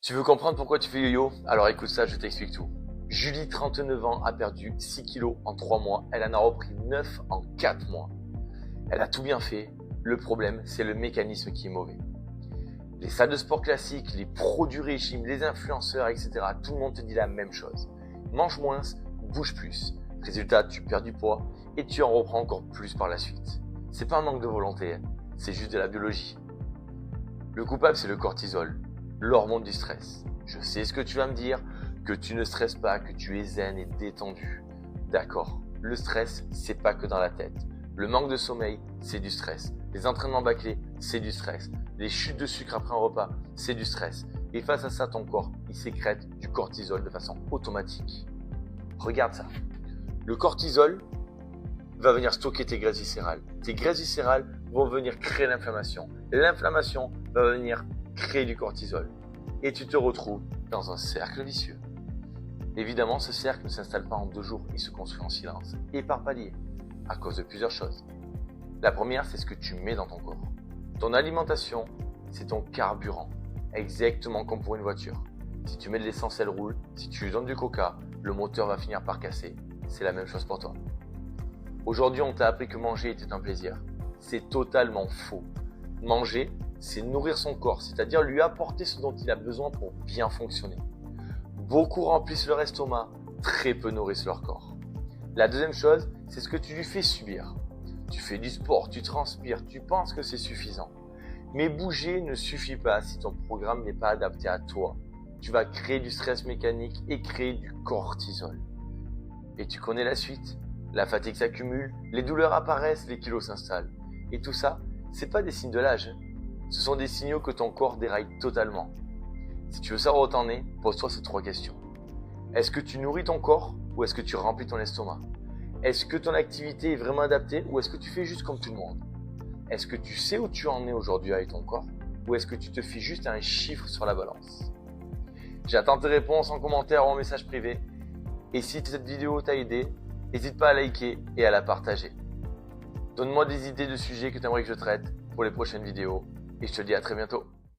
Tu veux comprendre pourquoi tu fais yo-yo? Alors écoute ça, je t'explique tout. Julie, 39 ans, a perdu 6 kilos en 3 mois. Elle en a repris 9 en 4 mois. Elle a tout bien fait. Le problème, c'est le mécanisme qui est mauvais. Les salles de sport classiques, les pros du régime, les influenceurs, etc. Tout le monde te dit la même chose. Mange moins, bouge plus. Résultat, tu perds du poids et tu en reprends encore plus par la suite. C'est pas un manque de volonté, c'est juste de la biologie. Le coupable, c'est le cortisol, l'hormone du stress. Je sais ce que tu vas me dire, que tu ne stresses pas, que tu es zen et détendu. D'accord, le stress, c'est pas que dans la tête. Le manque de sommeil, c'est du stress. Les entraînements bâclés, c'est du stress. Les chutes de sucre après un repas, c'est du stress. Et face à ça, ton corps, il sécrète du cortisol de façon automatique. Regarde ça. Le cortisol va venir stocker tes graisses viscérales. Tes graisses viscérales vont venir créer l'inflammation. L'inflammation va venir créer du cortisol. Et tu te retrouves dans un cercle vicieux. Évidemment, ce cercle ne s'installe pas en 2 jours, il se construit en silence et par paliers, à cause de plusieurs choses. La première, c'est ce que tu mets dans ton corps. Ton alimentation, c'est ton carburant, exactement comme pour une voiture. Si tu mets de l'essence, elle roule. Si tu lui donnes du coca, le moteur va finir par casser. C'est la même chose pour toi. Aujourd'hui, on t'a appris que manger était un plaisir. C'est totalement faux. Manger, c'est nourrir son corps, c'est-à-dire lui apporter ce dont il a besoin pour bien fonctionner. Beaucoup remplissent leur estomac, très peu nourrissent leur corps. La deuxième chose, c'est ce que tu lui fais subir. Tu fais du sport, tu transpires, tu penses que c'est suffisant. Mais bouger ne suffit pas si ton programme n'est pas adapté à toi. Tu vas créer du stress mécanique et créer du cortisol. Et tu connais la suite. La fatigue s'accumule, les douleurs apparaissent, les kilos s'installent. Et tout ça, c'est pas des signes de l'âge. Ce sont des signaux que ton corps déraille totalement. Si tu veux savoir où t'en es, pose-toi ces 3 questions. Est-ce que tu nourris ton corps ou est-ce que tu remplis ton estomac? Est-ce que ton activité est vraiment adaptée ou est-ce que tu fais juste comme tout le monde? Est-ce que tu sais où tu en es aujourd'hui avec ton corps ou est-ce que tu te fies juste à un chiffre sur la balance? J'attends tes réponses en commentaire ou en message privé. Et si cette vidéo t'a aidé, n'hésite pas à liker et à la partager. Donne-moi des idées de sujets que tu aimerais que je traite pour les prochaines vidéos et je te dis à très bientôt.